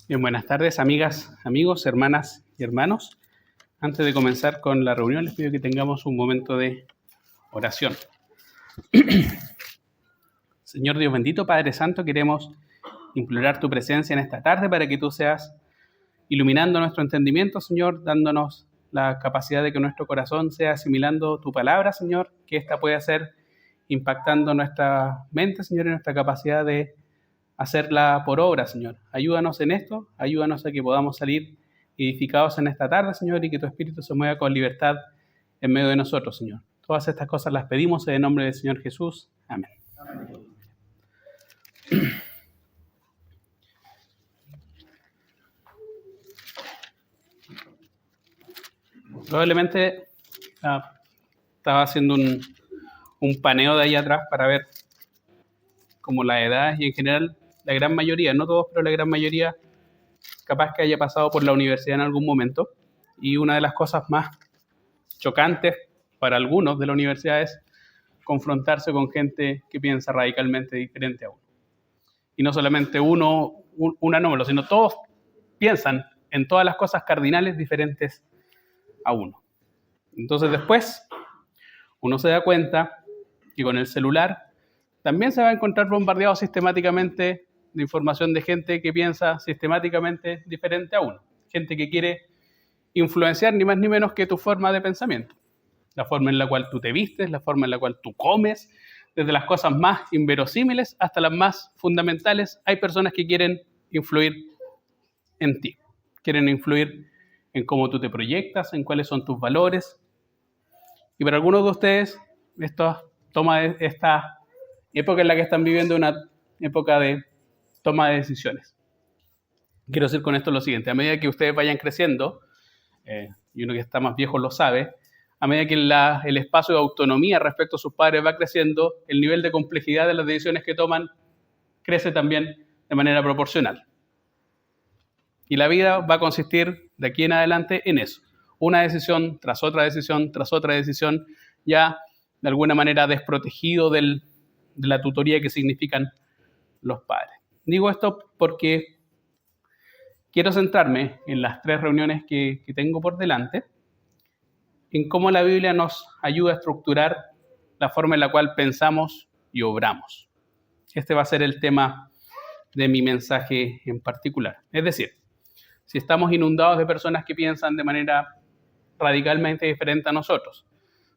Bien, buenas tardes, amigas, amigos, hermanas y hermanos. Antes de comenzar con la reunión, les pido que tengamos un momento de oración. Señor Dios bendito, Padre Santo, queremos implorar tu presencia en esta tarde para que tú seas iluminando nuestro entendimiento, Señor, dándonos la capacidad de que nuestro corazón sea asimilando tu palabra, Señor, que ésta pueda ser impactando nuestra mente, Señor, y nuestra capacidad de hacerla por obra, Señor. Ayúdanos en esto, ayúdanos a que podamos salir edificados en esta tarde, Señor, y que tu Espíritu se mueva con libertad en medio de nosotros, Señor. Todas estas cosas las pedimos en el nombre del Señor Jesús. Amén. Amén. Probablemente estaba haciendo un paneo de ahí atrás para ver como la edad y en general la gran mayoría, no todos, pero la gran mayoría capaz que haya pasado por la universidad en algún momento. Y una de las cosas más chocantes para algunos de la universidad es confrontarse con gente que piensa radicalmente diferente a uno. Y no solamente un anómalo, sino todos piensan en todas las cosas cardinales diferentes a uno. Entonces después uno se da cuenta que con el celular también se va a encontrar bombardeado sistemáticamente de información de gente que piensa sistemáticamente diferente a uno. Gente que quiere influenciar ni más ni menos que tu forma de pensamiento. La forma en la cual tú te vistes, la forma en la cual tú comes, desde las cosas más inverosímiles hasta las más fundamentales. Hay personas que quieren influir en ti. Quieren influir en cómo tú te proyectas, en cuáles son tus valores. Y para algunos de ustedes, esta época en la que están viviendo una época de toma de decisiones. Quiero decir con esto lo siguiente: a medida que ustedes vayan creciendo, y uno que está más viejo lo sabe, a medida que el espacio de autonomía respecto a sus padres va creciendo, el nivel de complejidad de las decisiones que toman crece también de manera proporcional. Y la vida va a consistir de aquí en adelante en eso. Una decisión tras otra decisión, tras otra decisión, ya de alguna manera desprotegido de la tutoría que significan los padres. Digo esto porque quiero centrarme en las 3 reuniones que tengo por delante, en cómo la Biblia nos ayuda a estructurar la forma en la cual pensamos y obramos. Este va a ser el tema de mi mensaje en particular. Es decir, si estamos inundados de personas que piensan de manera radicalmente diferente a nosotros,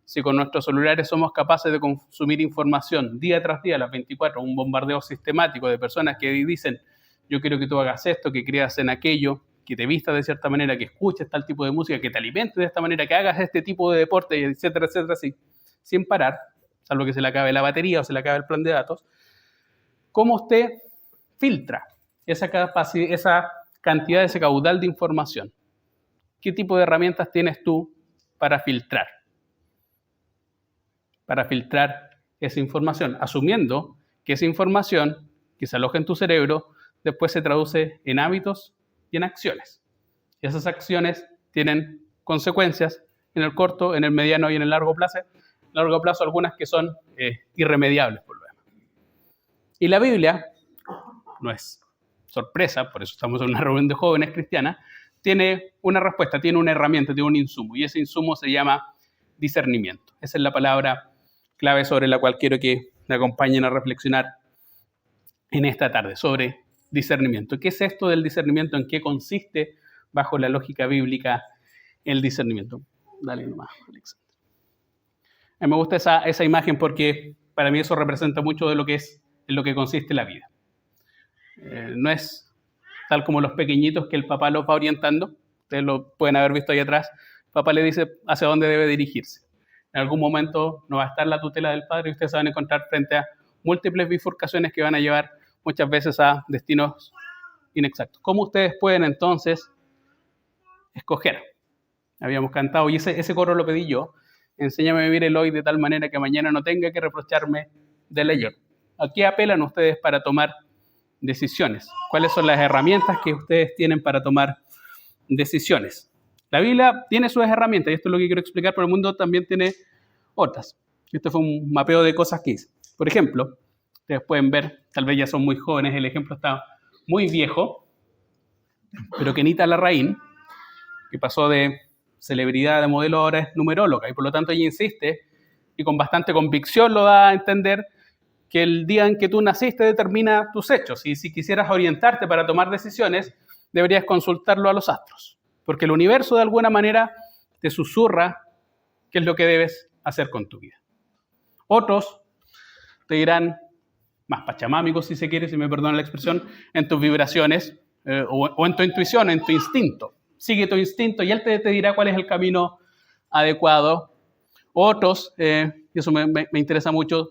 si con nuestros celulares somos capaces de consumir información día tras día, las 24, un bombardeo sistemático de personas que dicen: yo quiero que tú hagas esto, que creas en aquello, que te vistas de cierta manera, que escuches tal tipo de música, que te alimentes de esta manera, que hagas este tipo de deporte, etcétera, etcétera, así, sin parar, salvo que se le acabe la batería o se le acabe el plan de datos. ¿Cómo usted filtra esa cantidad, ese caudal de información? ¿Qué tipo de herramientas tienes tú para filtrar esa información, asumiendo que esa información que se aloja en tu cerebro después se traduce en hábitos y en acciones? Y esas acciones tienen consecuencias en el corto, en el mediano y en el largo plazo. Algunas que son irremediables por lo demás. Y la Biblia, no es sorpresa, por eso estamos en una reunión de jóvenes cristianas, tiene una respuesta, tiene una herramienta, tiene un insumo, y ese insumo se llama discernimiento. Esa es la palabra clave sobre la cual quiero que me acompañen a reflexionar en esta tarde, sobre discernimiento. ¿Qué es esto del discernimiento? ¿En qué consiste, bajo la lógica bíblica, el discernimiento? Dale nomás, Alexander. A mí me gusta esa imagen porque para mí eso representa mucho de lo que es, en lo que consiste la vida. No es tal como los pequeñitos que el papá los va orientando. Ustedes lo pueden haber visto ahí atrás. El papá le dice hacia dónde debe dirigirse. En algún momento no va a estar la tutela del padre y ustedes se van a encontrar frente a múltiples bifurcaciones que van a llevar muchas veces a destinos inexactos. ¿Cómo ustedes pueden entonces escoger? Habíamos cantado, y ese coro lo pedí yo: enséñame a vivir el hoy de tal manera que mañana no tenga que reprocharme del ayer. ¿A qué apelan ustedes para tomar decisiones? ¿Cuáles son las herramientas que ustedes tienen para tomar decisiones? La Biblia tiene sus herramientas, y esto es lo que quiero explicar, pero el mundo también tiene otras. Este fue un mapeo de cosas que hice. Por ejemplo, ustedes pueden ver, tal vez ya son muy jóvenes, el ejemplo está muy viejo, Pero Kenita Larraín, que pasó de celebridad de modelo ahora es numeróloga, y por lo tanto ella insiste, y con bastante convicción lo da a entender, que el día en que tú naciste determina tus hechos, y si quisieras orientarte para tomar decisiones, deberías consultarlo a los astros, porque el universo de alguna manera te susurra qué es lo que debes hacer con tu vida. Otros te dirán, más pachamámicos si se quiere, si me perdonan la expresión, en tus vibraciones o en tu intuición, en tu instinto. Sigue tu instinto y él te dirá cuál es el camino adecuado. Otros, y eso me interesa mucho,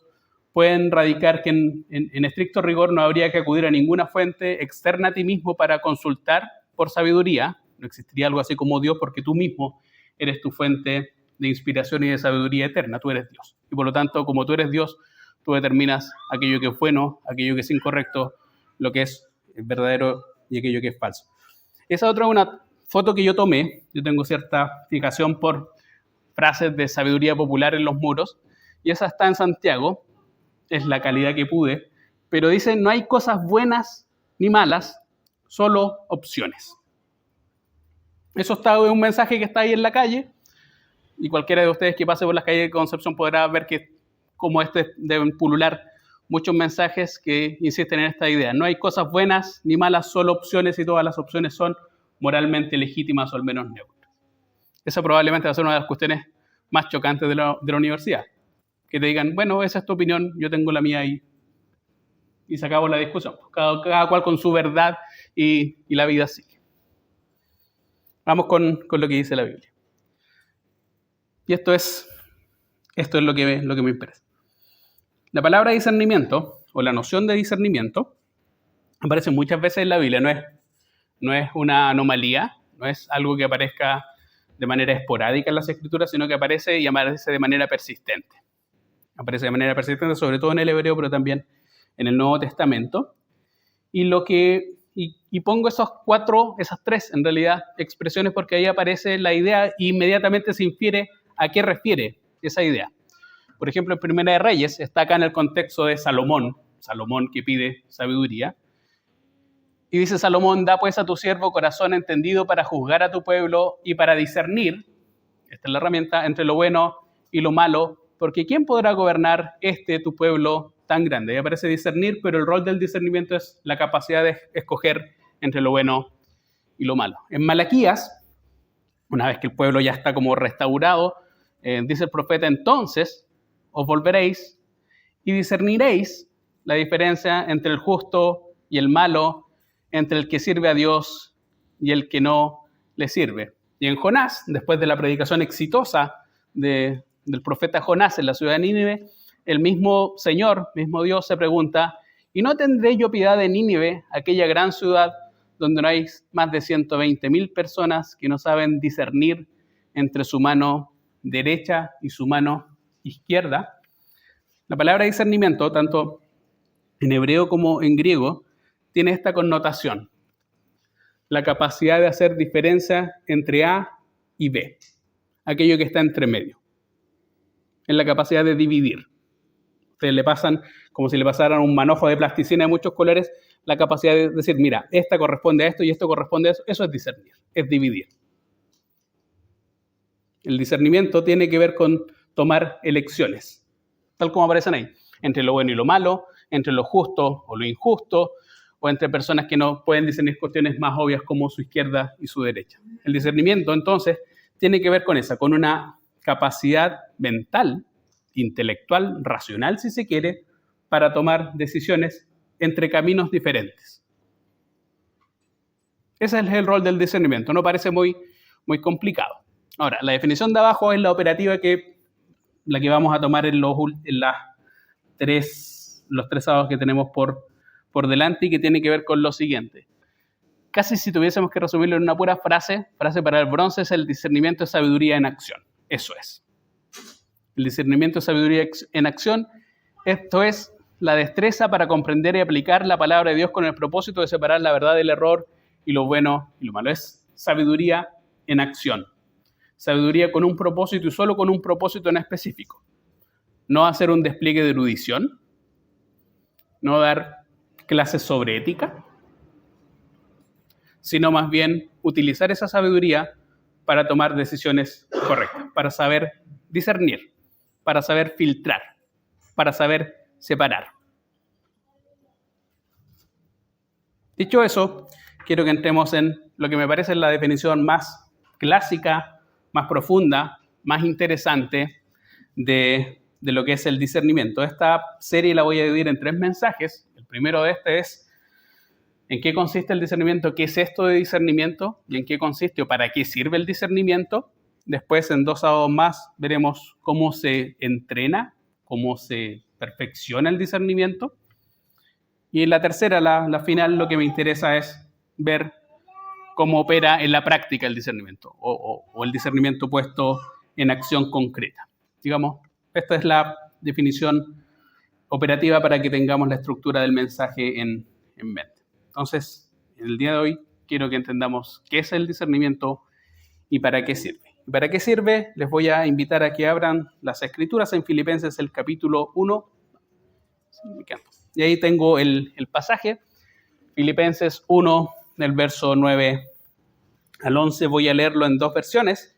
pueden radicar que en estricto rigor no habría que acudir a ninguna fuente externa a ti mismo para consultar por sabiduría. No existiría algo así como Dios, porque tú mismo eres tu fuente de inspiración y de sabiduría eterna. Tú eres Dios. Y por lo tanto, como tú eres Dios, tú determinas aquello que es bueno, aquello que es incorrecto, lo que es verdadero y aquello que es falso. Esa otra es una foto que yo tomé. Yo tengo cierta fijación por frases de sabiduría popular en los muros, y esa está en Santiago, es la calidad que pude, pero dice, no hay cosas buenas ni malas, solo opciones. Eso está en un mensaje que está ahí en la calle, y cualquiera de ustedes que pase por las calles de Concepción podrá ver que como deben pulular muchos mensajes que insisten en esta idea. No hay cosas buenas ni malas, solo opciones, y todas las opciones son moralmente legítimas o al menos neutras. Esa probablemente va a ser una de las cuestiones más chocantes de la universidad. Que te digan, bueno, esa es tu opinión, yo tengo la mía y se acabó la discusión. Cada cual con su verdad y la vida sigue. Vamos con lo que dice la Biblia. Y esto es lo que me interesa. La palabra discernimiento, o la noción de discernimiento, aparece muchas veces en la Biblia. No es una anomalía, no es algo que aparezca de manera esporádica en las Escrituras, sino que aparece de manera persistente. Aparece de manera persistente, sobre todo en el hebreo, pero también en el Nuevo Testamento. Y pongo esas tres, en realidad, expresiones, porque ahí aparece la idea e inmediatamente se infiere a qué refiere esa idea. Por ejemplo, en Primera de Reyes está acá en el contexto de Salomón que pide sabiduría. Y dice Salomón, da pues a tu siervo corazón entendido para juzgar a tu pueblo y para discernir, esta es la herramienta, entre lo bueno y lo malo, porque ¿quién podrá gobernar tu pueblo tan grande? Ahí aparece discernir, pero el rol del discernimiento es la capacidad de escoger entre lo bueno y lo malo. En Malaquías, una vez que el pueblo ya está como restaurado, dice el profeta, entonces os volveréis y discerniréis la diferencia entre el justo y el malo, entre el que sirve a Dios y el que no le sirve. Y en Jonás, después de la predicación exitosa del profeta Jonás en la ciudad de Nínive, el mismo Señor, mismo Dios, se pregunta, ¿y no tendré yo piedad de Nínive, aquella gran ciudad donde no hay más de 120,000 personas que no saben discernir entre su mano derecha y su mano izquierda? La palabra discernimiento, tanto en hebreo como en griego, tiene esta connotación, la capacidad de hacer diferencia entre A y B, aquello que está entre medio, en la capacidad de dividir. Ustedes le pasan, como si le pasaran un manojo de plasticina de muchos colores, la capacidad de decir, mira, esta corresponde a esto y esto corresponde a eso. Eso es discernir, es dividir. El discernimiento tiene que ver con tomar elecciones, tal como aparecen ahí, entre lo bueno y lo malo, entre lo justo o lo injusto, o entre personas que no pueden discernir cuestiones más obvias como su izquierda y su derecha. El discernimiento, entonces, tiene que ver con una capacidad mental, intelectual, racional, si se quiere, para tomar decisiones entre caminos diferentes. Ese es el rol del discernimiento. No parece muy complicado. Ahora, la definición de abajo es la operativa la que vamos a tomar en los tres sábados que tenemos por delante, y que tiene que ver con lo siguiente. Casi si tuviésemos que resumirlo en una pura frase para el bronce es el discernimiento de sabiduría en acción. Eso es. El discernimiento de sabiduría en acción, esto es la destreza para comprender y aplicar la palabra de Dios con el propósito de separar la verdad del error y lo bueno y lo malo. Es sabiduría en acción. Sabiduría con un propósito y solo con un propósito en específico. No hacer un despliegue de erudición, no dar clases sobre ética, sino más bien utilizar esa sabiduría para tomar decisiones correctas, para saber discernir, para saber filtrar, para saber separar. Dicho eso, quiero que entremos en lo que me parece la definición más clásica, más profunda, más interesante de lo que es el discernimiento. Esta serie la voy a dividir en 3 mensajes. El primero de este es ¿en qué consiste el discernimiento? ¿Qué es esto de discernimiento? ¿Y en qué consiste o para qué sirve el discernimiento? Después, en 2 sábados más, veremos cómo se entrena, cómo se perfecciona el discernimiento. Y en la tercera, la final, lo que me interesa es ver cómo opera en la práctica el discernimiento o el discernimiento puesto en acción concreta. Digamos, esta es la definición operativa para que tengamos la estructura del mensaje en mente. Entonces, en el día de hoy quiero que entendamos qué es el discernimiento y para qué sirve. ¿Y para qué sirve? Les voy a invitar a que abran las Escrituras en Filipenses, el capítulo 1. Y ahí tengo el pasaje, Filipenses 1, del verso 9 al 11. Voy a leerlo en 2 versiones.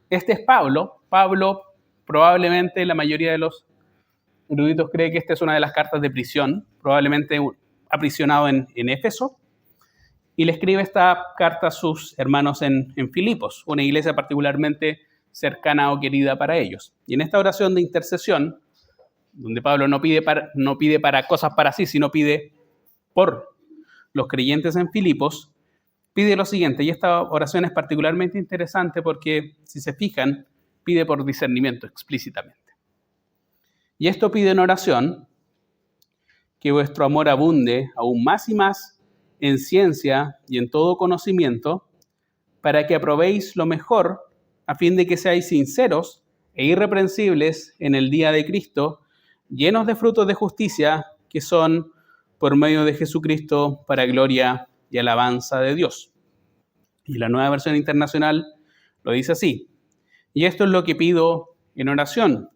Este es Pablo. Pablo, probablemente la mayoría de los eruditos cree que esta es una de las cartas de prisión, probablemente aprisionado en Éfeso, y le escribe esta carta a sus hermanos en Filipos, una iglesia particularmente cercana o querida para ellos. Y en esta oración de intercesión, donde Pablo no pide para cosas para sí, sino pide por los creyentes en Filipos, pide lo siguiente, y esta oración es particularmente interesante porque, si se fijan, pide por discernimiento explícitamente. Y esto pide en oración que vuestro amor abunde aún más y más en ciencia y en todo conocimiento, para que aprobéis lo mejor, a fin de que seáis sinceros e irreprensibles en el día de Cristo, llenos de frutos de justicia, que son por medio de Jesucristo para gloria y alabanza de Dios. Y la Nueva Versión Internacional lo dice así: y esto es lo que pido en oración,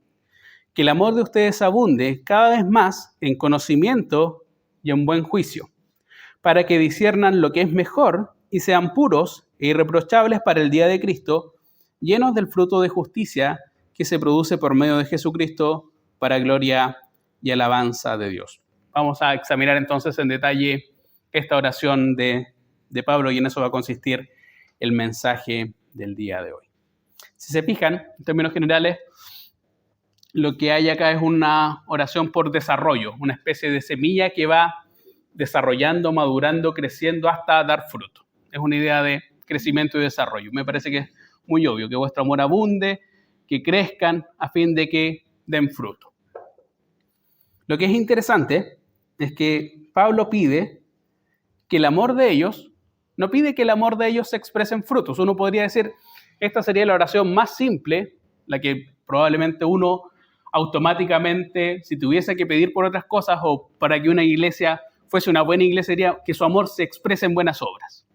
que el amor de ustedes abunde cada vez más en conocimiento y en buen juicio, para que disciernan lo que es mejor y sean puros e irreprochables para el día de Cristo, llenos del fruto de justicia que se produce por medio de Jesucristo para gloria y alabanza de Dios. Vamos a examinar entonces en detalle esta oración de Pablo, y en eso va a consistir el mensaje del día de hoy. Si se fijan, en términos generales, lo que hay acá es una oración por desarrollo, una especie de semilla que va desarrollando, madurando, creciendo hasta dar fruto. Es una idea de crecimiento y desarrollo. Me parece que es muy obvio que vuestro amor abunde, que crezcan a fin de que den fruto. Lo que es interesante es que Pablo pide que el amor de ellos, no pide que el amor de ellos se exprese en frutos. Uno podría decir, esta sería la oración más simple, la que probablemente uno automáticamente, si tuviese que pedir por otras cosas o para que una iglesia fuese una buena iglesia, sería que su amor se exprese en buenas obras.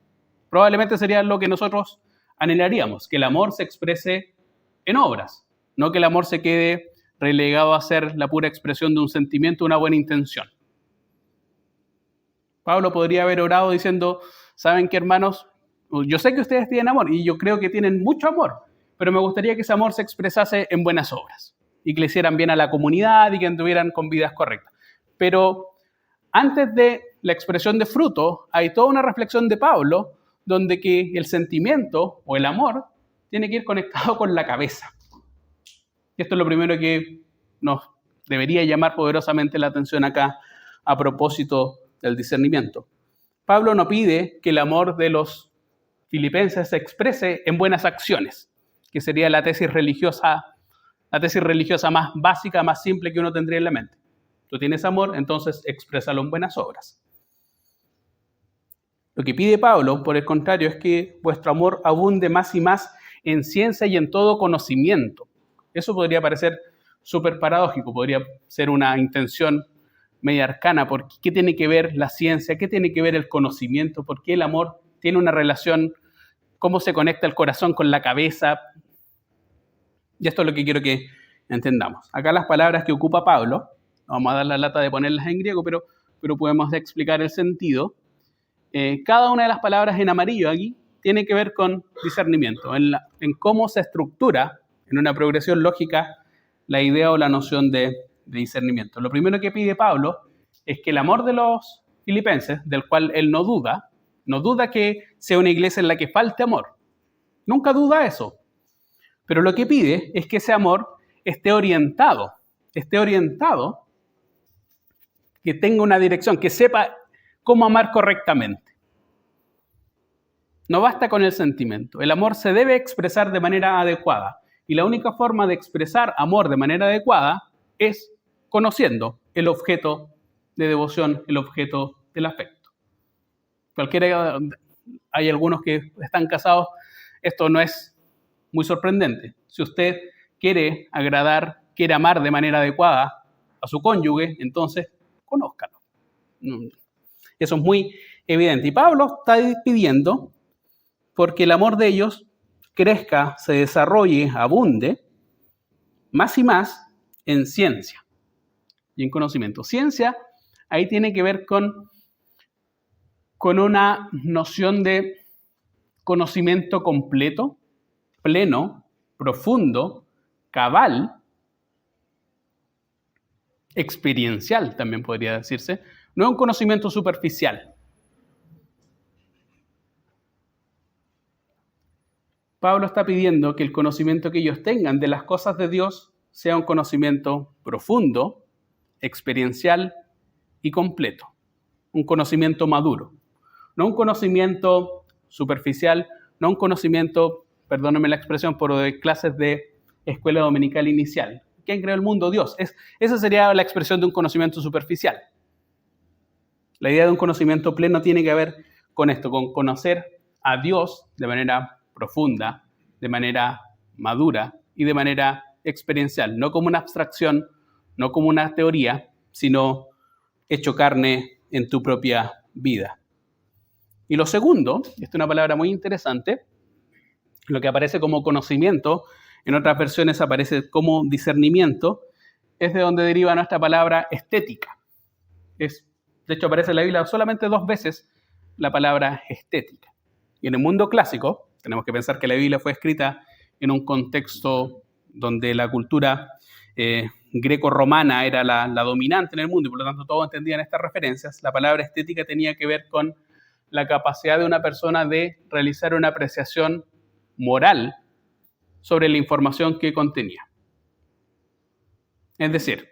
Probablemente sería lo que nosotros anhelaríamos, que el amor se exprese en obras, no que el amor se quede relegado a ser la pura expresión de un sentimiento, una buena intención. Pablo podría haber orado diciendo, ¿saben qué, hermanos? Yo sé que ustedes tienen amor y yo creo que tienen mucho amor, pero me gustaría que ese amor se expresase en buenas obras y que le hicieran bien a la comunidad y que anduvieran con vidas correctas. Pero antes de la expresión de fruto, hay toda una reflexión de Pablo donde que el sentimiento o el amor tiene que ir conectado con la cabeza. Y esto es lo primero que nos debería llamar poderosamente la atención acá a propósito del discernimiento. Pablo no pide que el amor de los filipenses se exprese en buenas acciones, que sería la tesis religiosa más básica, más simple que uno tendría en la mente. Tú tienes amor, entonces exprésalo en buenas obras. Lo que pide Pablo, por el contrario, es que vuestro amor abunde más y más en ciencia y en todo conocimiento. Eso podría parecer súper paradójico, podría ser una intención media arcana, porque ¿qué tiene que ver la ciencia? ¿Qué tiene que ver el conocimiento? ¿Por qué el amor tiene una relación? ¿Cómo se conecta el corazón con la cabeza? Y esto es lo que quiero que entendamos. Acá las palabras que ocupa Pablo, no vamos a dar la lata de ponerlas en griego, pero podemos explicar el sentido. Cada una de las palabras en amarillo aquí tiene que ver con discernimiento, en cómo se estructura en una progresión lógica la idea o la noción de discernimiento. Lo primero que pide Pablo es que el amor de los filipenses, del cual él no duda que sea una iglesia en la que falte amor. Nunca duda eso. Pero lo que pide es que ese amor esté orientado, que tenga una dirección, que sepa cómo amar correctamente. No basta con el sentimiento. El amor se debe expresar de manera adecuada. Y la única forma de expresar amor de manera adecuada es conociendo el objeto de devoción, el objeto del afecto. Hay algunos que están casados, esto no es muy sorprendente. Si usted quiere amar de manera adecuada a su cónyuge, entonces conózcalo. Eso es muy evidente. Y Pablo está pidiendo porque el amor de ellos crezca, se desarrolle, abunde, más y más en ciencia y en conocimiento. Ciencia ahí tiene que ver con una noción de conocimiento completo, pleno, profundo, cabal, experiencial también podría decirse, no es un conocimiento superficial. Pablo está pidiendo que el conocimiento que ellos tengan de las cosas de Dios sea un conocimiento profundo, experiencial y completo. Un conocimiento maduro. No un conocimiento superficial, no un conocimiento, perdónenme la expresión, pero de clases de escuela dominical inicial. ¿Quién creó el mundo? Dios. Esa sería la expresión de un conocimiento superficial. La idea de un conocimiento pleno tiene que ver con esto, con conocer a Dios de manera profunda, de manera madura y de manera experiencial, no como una abstracción, no como una teoría, sino hecho carne en tu propia vida. Y lo segundo, esta es una palabra muy interesante, lo que aparece como conocimiento, en otras versiones aparece como discernimiento, es de donde deriva nuestra palabra estética. De hecho, aparece en la Biblia solamente 2 veces la palabra estética. Y en el mundo clásico, tenemos que pensar que la Biblia fue escrita en un contexto donde la cultura greco-romana era la dominante en el mundo y por lo tanto todos entendían estas referencias. La palabra estética tenía que ver con la capacidad de una persona de realizar una apreciación moral sobre la información que contenía. Es decir,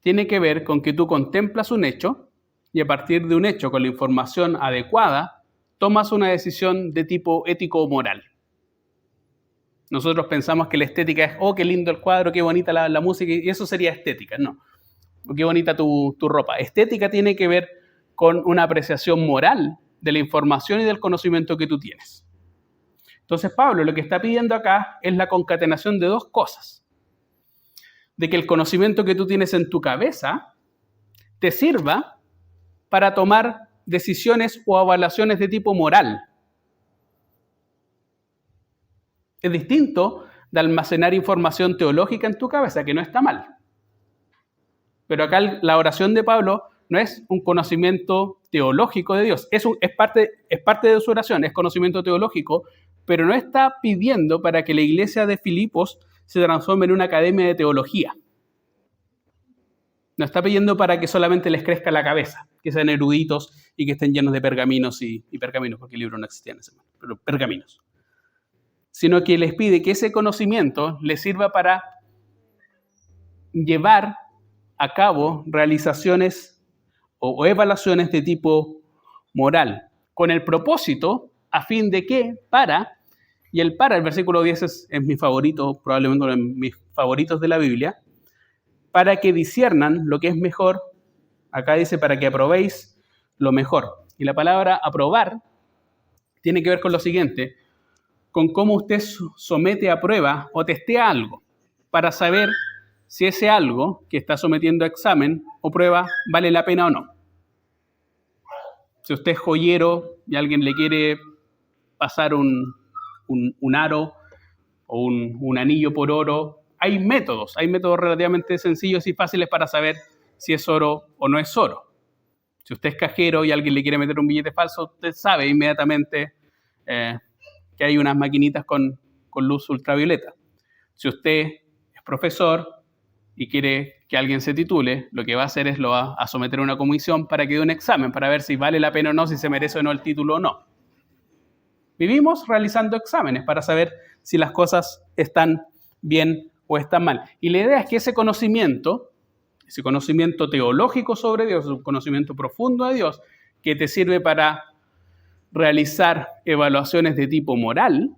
tiene que ver con que tú contemplas un hecho y a partir de un hecho con la información adecuada tomas una decisión de tipo ético o moral. Nosotros pensamos que la estética es, oh, qué lindo el cuadro, qué bonita la música, y eso sería estética. No, o qué bonita tu ropa. Estética tiene que ver con una apreciación moral de la información y del conocimiento que tú tienes. Entonces Pablo lo que está pidiendo acá es la concatenación de 2 cosas. De que el conocimiento que tú tienes en tu cabeza te sirva para tomar decisiones o evaluaciones de tipo moral. Es distinto de almacenar información teológica en tu cabeza, que no está mal. Pero acá la oración de Pablo no es un conocimiento teológico de Dios, es parte de su oración, es conocimiento teológico, pero no está pidiendo para que la iglesia de Filipos se transforme en una academia de teología. No está pidiendo para que solamente les crezca la cabeza, que sean eruditos y que estén llenos de pergaminos y pergaminos, porque el libro no existía en ese momento, pero pergaminos. Sino que les pide que ese conocimiento les sirva para llevar a cabo realizaciones o evaluaciones de tipo moral, con el propósito a fin de que el versículo 10 es mi favorito, probablemente uno de mis favoritos de la Biblia, para que disciernan lo que es mejor. Acá dice, para que aprobéis lo mejor. Y la palabra aprobar tiene que ver con lo siguiente, con cómo usted somete a prueba o testea algo, para saber si ese algo que está sometiendo a examen o prueba vale la pena o no. Si usted es joyero y alguien le quiere pasar un aro o un anillo por oro, hay métodos relativamente sencillos y fáciles para saber si es oro o no es oro. Si usted es cajero y alguien le quiere meter un billete falso, usted sabe inmediatamente que hay unas maquinitas con luz ultravioleta. Si usted es profesor y quiere que alguien se titule, lo que va a hacer es lo va a someter a una comisión para que dé un examen, para ver si vale la pena o no, si se merece o no el título o no. Vivimos realizando exámenes para saber si las cosas están bien o están mal. Y la idea es que ese conocimiento teológico sobre Dios, un conocimiento profundo de Dios, que te sirve para realizar evaluaciones de tipo moral,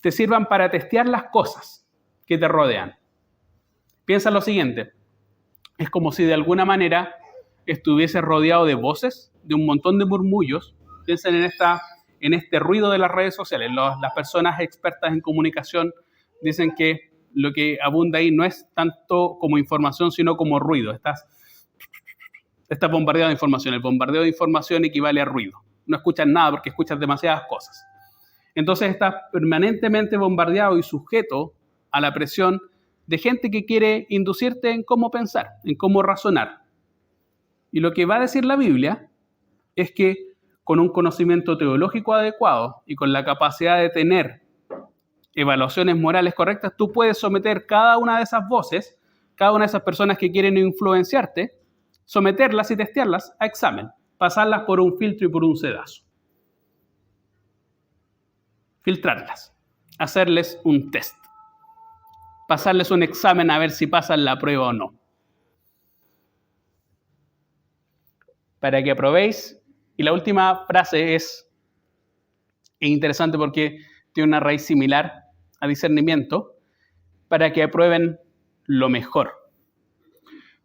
te sirvan para testear las cosas que te rodean. Piensa lo siguiente, es como si de alguna manera estuviese rodeado de voces, de un montón de murmullos. Piensen en este ruido de las redes sociales. Las personas expertas en comunicación dicen que lo que abunda ahí no es tanto como información, sino como ruido. Estás bombardeado de información. El bombardeo de información equivale a ruido. No escuchas nada porque escuchas demasiadas cosas. Entonces estás permanentemente bombardeado y sujeto a la presión de gente que quiere inducirte en cómo pensar, en cómo razonar. Y lo que va a decir la Biblia es que con un conocimiento teológico adecuado y con la capacidad de tener evaluaciones morales correctas, tú puedes someter cada una de esas voces, cada una de esas personas que quieren influenciarte, someterlas y testearlas a examen, pasarlas por un filtro y por un sedazo. Filtrarlas, hacerles un test, pasarles un examen a ver si pasan la prueba o no. Para que aprobéis. Y la última frase es interesante porque tiene una raíz similar a discernimiento, para que aprueben lo mejor.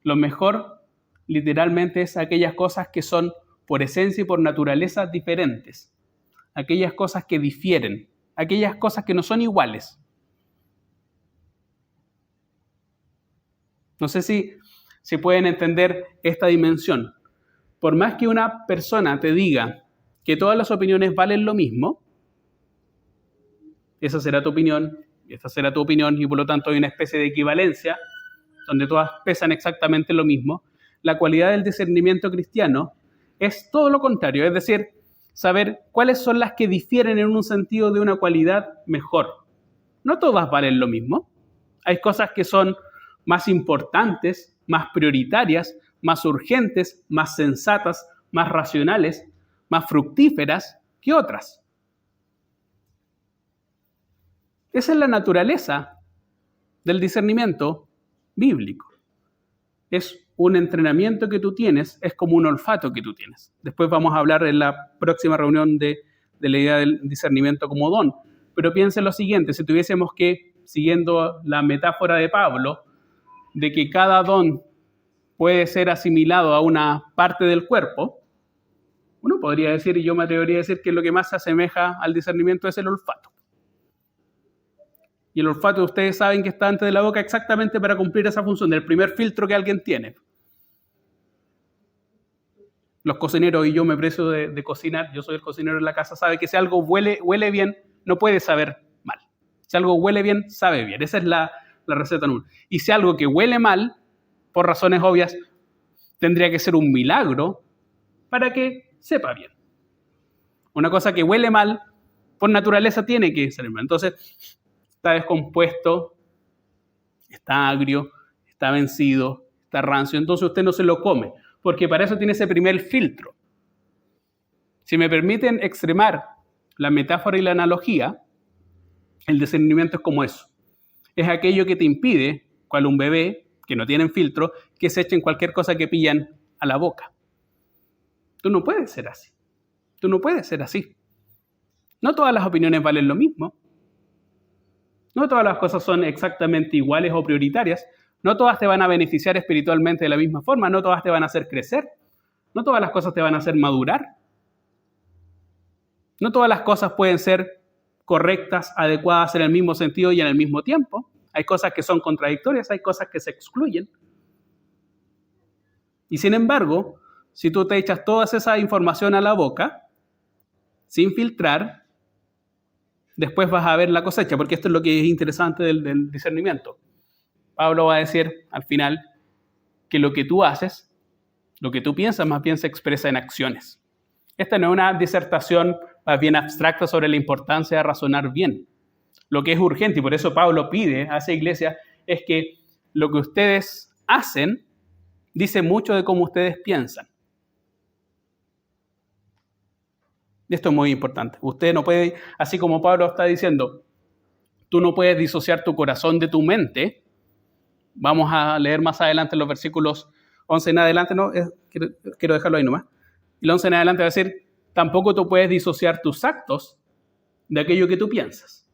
Lo mejor literalmente es aquellas cosas que son por esencia y por naturaleza diferentes, aquellas cosas que difieren, aquellas cosas que no son iguales. No sé si pueden entender esta dimensión. Por más que una persona te diga que todas las opiniones valen lo mismo, esa será tu opinión, y esta será tu opinión, y por lo tanto hay una especie de equivalencia, donde todas pesan exactamente lo mismo. La cualidad del discernimiento cristiano es todo lo contrario, es decir, saber cuáles son las que difieren en un sentido de una cualidad mejor. No todas valen lo mismo. Hay cosas que son más importantes, más prioritarias, más urgentes, más sensatas, más racionales, más fructíferas que otras. Esa es la naturaleza del discernimiento bíblico. Es un entrenamiento que tú tienes, es como un olfato que tú tienes. Después vamos a hablar en la próxima reunión de la idea del discernimiento como don. Pero piensen lo siguiente, si tuviésemos que, siguiendo la metáfora de Pablo, de que cada don puede ser asimilado a una parte del cuerpo, uno podría decir, y yo me atrevería a decir, que lo que más se asemeja al discernimiento es el olfato. Y el olfato, ustedes saben que está antes de la boca exactamente para cumplir esa función, del primer filtro que alguien tiene. Los cocineros, y yo me precio de cocinar, yo soy el cocinero de la casa, sabe que si algo huele bien, no puede saber mal. Si algo huele bien, sabe bien. Esa es la receta número 1. Y si algo que huele mal, por razones obvias, tendría que ser un milagro para que sepa bien. Una cosa que huele mal, por naturaleza tiene que ser mal. Entonces, está descompuesto, está agrio, está vencido, está rancio, entonces usted no se lo come, porque para eso tiene ese primer filtro. Si me permiten extremar la metáfora y la analogía, el discernimiento es como eso. Es aquello que te impide, cual un bebé, que no tienen filtro, que se echen cualquier cosa que pillan a la boca. Tú no puedes ser así. Tú no puedes ser así. No todas las opiniones valen lo mismo. No todas las cosas son exactamente iguales o prioritarias. No todas te van a beneficiar espiritualmente de la misma forma. No todas te van a hacer crecer. No todas las cosas te van a hacer madurar. No todas las cosas pueden ser correctas, adecuadas en el mismo sentido y en el mismo tiempo. Hay cosas que son contradictorias, hay cosas que se excluyen. Y sin embargo, si tú te echas toda esa información a la boca, sin filtrar, después vas a ver la cosecha, porque esto es lo que es interesante del discernimiento. Pablo va a decir al final que lo que tú haces Lo que tú piensas más bien se expresa en acciones. Esta no es una disertación más bien abstracta sobre la importancia de razonar bien. Lo que es urgente, y por eso Pablo pide a esa iglesia, es que lo que ustedes hacen dice mucho de cómo ustedes piensan. Y esto es muy importante. Usted no puede, así como Pablo está diciendo, tú no puedes disociar tu corazón de tu mente. Vamos a leer más adelante los versículos 11 en adelante, no, quiero dejarlo ahí nomás. Y el 11 en adelante va a decir, tampoco tú puedes disociar tus actos de aquello que tú piensas.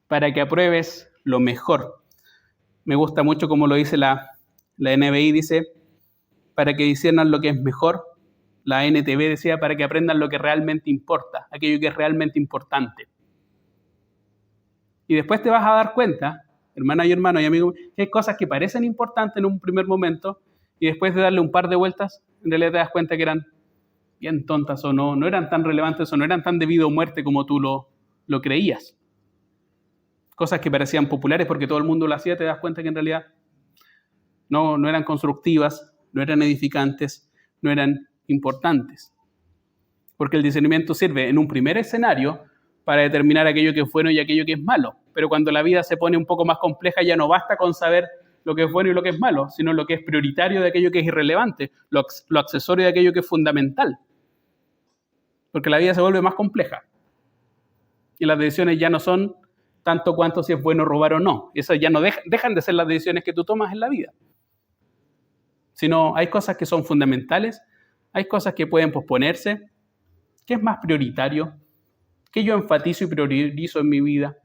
Para que apruebes lo mejor. Me gusta mucho como lo dice la NBI, dice, para que disciernan lo que es mejor. La NTV decía, para que aprendan lo que realmente importa, aquello que es realmente importante. Y después te vas a dar cuenta, hermana y hermano y amigo, que hay cosas que parecen importantes en un primer momento y después de darle un par de vueltas, en realidad te das cuenta que eran bien tontas o no eran tan relevantes o no eran tan de vida o muerte como tú lo creías. Cosas que parecían populares porque todo el mundo lo hacía, te das cuenta que en realidad no eran constructivas, no eran edificantes, no eran importantes. Porque el discernimiento sirve en un primer escenario para determinar aquello que es bueno y aquello que es malo. Pero cuando la vida se pone un poco más compleja, ya no basta con saber lo que es bueno y lo que es malo, sino lo que es prioritario de aquello que es irrelevante, lo accesorio de aquello que es fundamental. Porque la vida se vuelve más compleja. Y las decisiones ya no son tanto cuanto si es bueno robar o no. Esas ya no dejan de ser las decisiones que tú tomas en la vida. Sino hay cosas que son fundamentales, hay cosas que pueden posponerse. ¿Qué es más prioritario? ¿Qué yo enfatizo y priorizo en mi vida?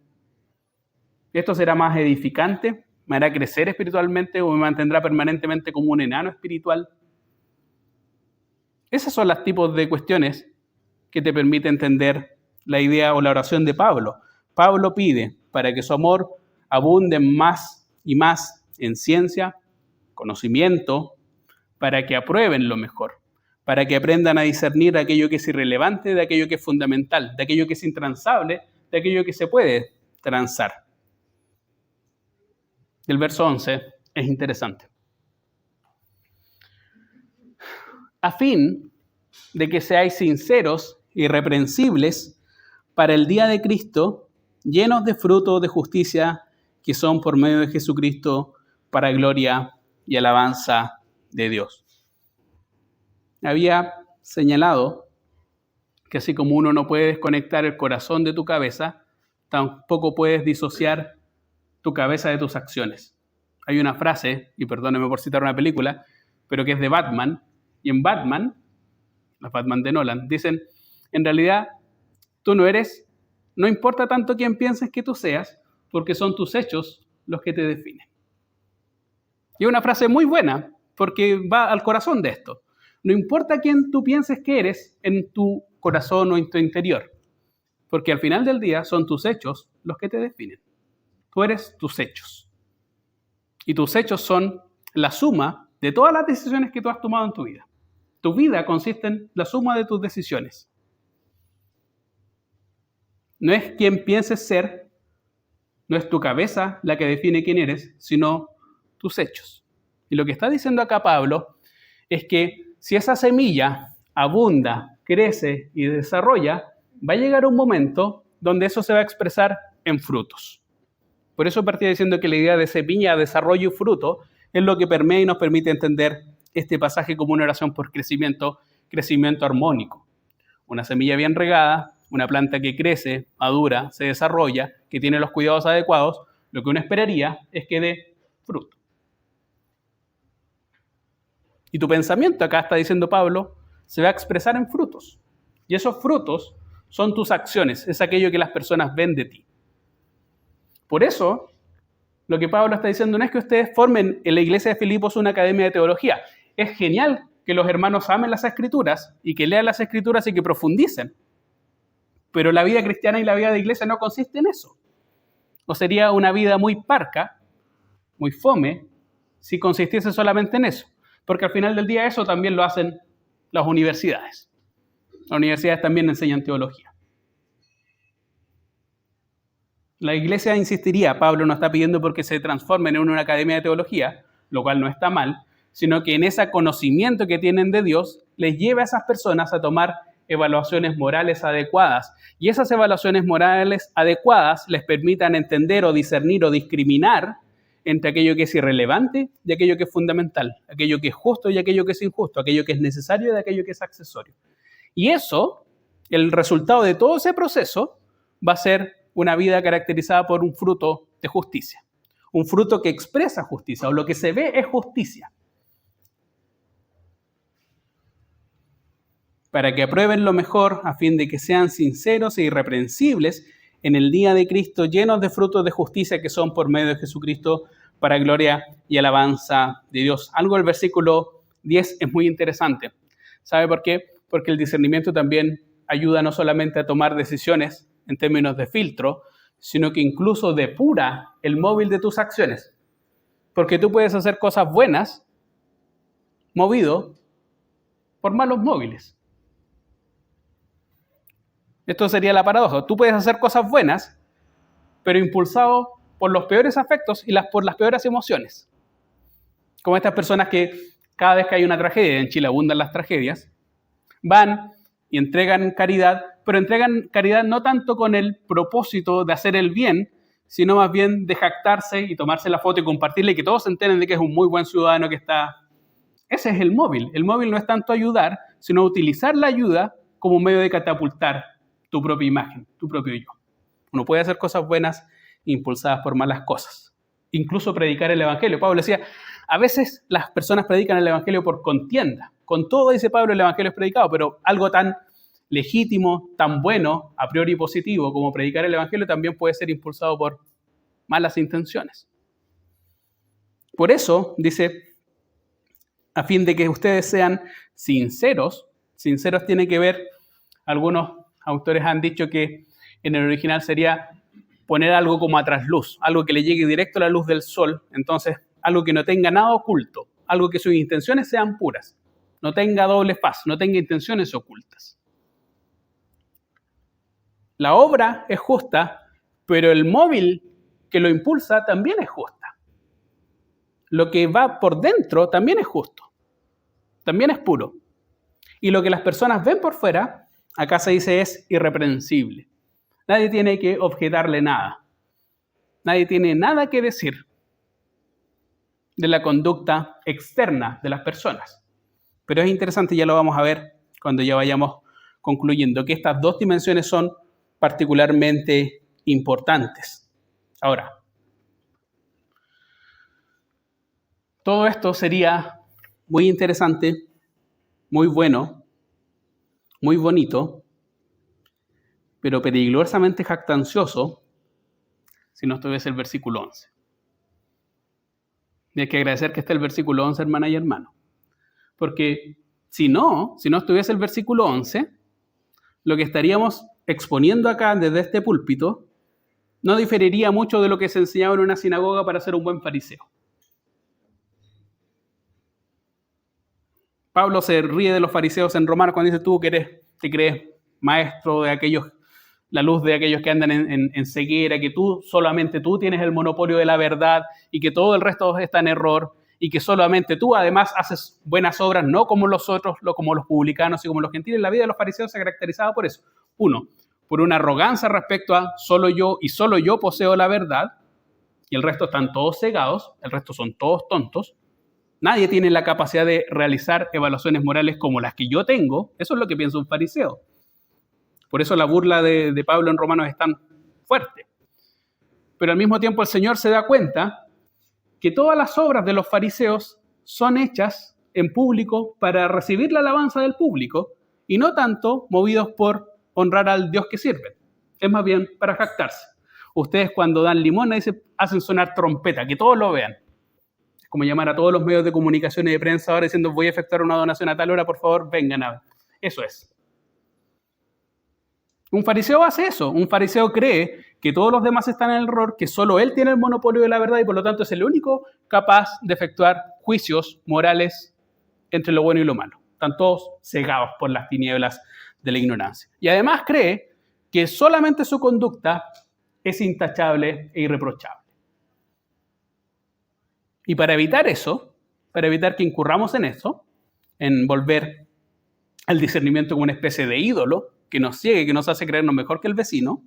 ¿Esto será más edificante? ¿Me hará crecer espiritualmente o me mantendrá permanentemente como un enano espiritual? Esos son los tipos de cuestiones que te permiten entender la idea o la oración de Pablo. Pablo pide para que su amor abunde más y más en ciencia, conocimiento, para que aprueben lo mejor, para que aprendan a discernir aquello que es irrelevante de aquello que es fundamental, de aquello que es intransable, de aquello que se puede transar. El verso 11 es interesante. A fin de que seáis sinceros, irreprensibles, para el día de Cristo, llenos de fruto de justicia que son por medio de Jesucristo para gloria y alabanza de Dios. Había señalado que así como uno no puede desconectar el corazón de tu cabeza, tampoco puedes disociar tu cabeza de tus acciones. Hay una frase, y perdóneme por citar una película, pero que es de Batman, y en Batman, la Batman de Nolan, dicen, en realidad tú no importa tanto quién pienses que tú seas, porque son tus hechos los que te definen. Y es una frase muy buena, porque va al corazón de esto. No importa quién tú pienses que eres en tu corazón o en tu interior, porque al final del día son tus hechos los que te definen. Tú eres tus hechos. Y tus hechos son la suma de todas las decisiones que tú has tomado en tu vida. Tu vida consiste en la suma de tus decisiones. No es quien pienses ser, no es tu cabeza la que define quién eres, sino tus hechos. Y lo que está diciendo acá Pablo es que si esa semilla abunda, crece y desarrolla, va a llegar un momento donde eso se va a expresar en frutos. Por eso partía diciendo que la idea de semilla, desarrollo y fruto es lo que permea y nos permite entender este pasaje como una oración por crecimiento armónico. Una semilla bien regada, una planta que crece, madura, se desarrolla, que tiene los cuidados adecuados, lo que uno esperaría es que dé fruto. Y tu pensamiento, acá está diciendo Pablo, se va a expresar en frutos. Y esos frutos son tus acciones, es aquello que las personas ven de ti. Por eso, lo que Pablo está diciendo no es que ustedes formen en la iglesia de Filipos una academia de teología. Es genial que los hermanos amen las Escrituras y que lean las Escrituras y que profundicen. Pero la vida cristiana y la vida de iglesia no consiste en eso. O sería una vida muy parca, muy fome, si consistiese solamente en eso. Porque al final del día eso también lo hacen las universidades. Las universidades también enseñan teología. La iglesia insistiría, Pablo no está pidiendo porque se transformen en una academia de teología, lo cual no está mal, sino que en ese conocimiento que tienen de Dios les lleva a esas personas a tomar evaluaciones morales adecuadas. Y esas evaluaciones morales adecuadas les permitan entender o discernir o discriminar entre aquello que es irrelevante y aquello que es fundamental, aquello que es justo y aquello que es injusto, aquello que es necesario y aquello que es accesorio. Y eso, el resultado de todo ese proceso, va a ser una vida caracterizada por un fruto de justicia. Un fruto que expresa justicia, o lo que se ve es justicia. Para que aprueben lo mejor, a fin de que sean sinceros e irreprensibles en el día de Cristo, llenos de frutos de justicia que son por medio de Jesucristo, para gloria y alabanza de Dios. Algo del versículo 10 es muy interesante. ¿Sabe por qué? Porque el discernimiento también ayuda no solamente a tomar decisiones en términos de filtro, sino que incluso depura el móvil de tus acciones. Porque tú puedes hacer cosas buenas movido por malos móviles. Esto sería la paradoja. Tú puedes hacer cosas buenas, pero impulsado por los peores afectos y por las peores emociones. Como estas personas que cada vez que hay una tragedia, en Chile abundan las tragedias, van y entregan caridad, pero entregan caridad no tanto con el propósito de hacer el bien, sino más bien de jactarse y tomarse la foto y compartirla y que todos se enteren de que es un muy buen ciudadano que está... Ese es el móvil. El móvil no es tanto ayudar, sino utilizar la ayuda como un medio de catapultar tu propia imagen, tu propio yo. Uno puede hacer cosas buenas impulsadas por malas cosas. Incluso predicar el Evangelio. Pablo decía, a veces las personas predican el Evangelio por contienda. Con todo, dice Pablo, el Evangelio es predicado, pero algo tan legítimo, tan bueno, a priori positivo, como predicar el Evangelio, también puede ser impulsado por malas intenciones. Por eso, dice, a fin de que ustedes sean sinceros, sinceros tiene que ver, algunos autores han dicho que en el original sería poner algo como a trasluz, algo que le llegue directo a la luz del sol, entonces algo que no tenga nada oculto, algo que sus intenciones sean puras, no tenga doble faz, no tenga intenciones ocultas. La obra es justa, pero el móvil que lo impulsa también es justa. Lo que va por dentro también es justo, también es puro. Y lo que las personas ven por fuera, acá se dice, es irreprensible. Nadie tiene que objetarle nada. Nadie tiene nada que decir de la conducta externa de las personas. Pero es interesante, ya lo vamos a ver cuando ya vayamos concluyendo, que estas dos dimensiones son particularmente importantes. Ahora, todo esto sería muy interesante, muy bueno, muy bonito, pero peligrosamente jactancioso si no estuviese el versículo 11. Y hay que agradecer que esté el versículo 11, hermana y hermano. Porque si no estuviese el versículo 11, lo que estaríamos exponiendo acá desde este púlpito no diferiría mucho de lo que se enseñaba en una sinagoga para ser un buen fariseo. Pablo se ríe de los fariseos en Romanos cuando dice, tú que te crees maestro de aquellos, la luz de aquellos que andan en ceguera, que solamente tú tienes el monopolio de la verdad y que todo el resto está en error y que solamente tú además haces buenas obras, no como los otros, como los publicanos y como los gentiles. La vida de los fariseos se caracterizaba por eso. Uno, por una arrogancia respecto a solo yo y solo yo poseo la verdad y el resto están todos cegados, el resto son todos tontos. Nadie tiene la capacidad de realizar evaluaciones morales como las que yo tengo. Eso es lo que piensa un fariseo. Por eso la burla de Pablo en Romanos es tan fuerte. Pero al mismo tiempo el Señor se da cuenta que todas las obras de los fariseos son hechas en público para recibir la alabanza del público y no tanto movidos por honrar al Dios que sirven. Es más bien para jactarse. Ustedes cuando dan limosna hacen sonar trompeta, que todos lo vean. Es como llamar a todos los medios de comunicación y de prensa ahora diciendo voy a efectuar una donación a tal hora, por favor, vengan a ver. Eso es. Un fariseo hace eso. Un fariseo cree que todos los demás están en el error, que solo él tiene el monopolio de la verdad y por lo tanto es el único capaz de efectuar juicios morales entre lo bueno y lo malo. Están todos cegados por las tinieblas de la ignorancia. Y además cree que solamente su conducta es intachable e irreprochable. Y para evitar eso, para evitar que incurramos en eso, en volver al discernimiento como una especie de ídolo que nos ciegue, que nos hace creernos mejor que el vecino,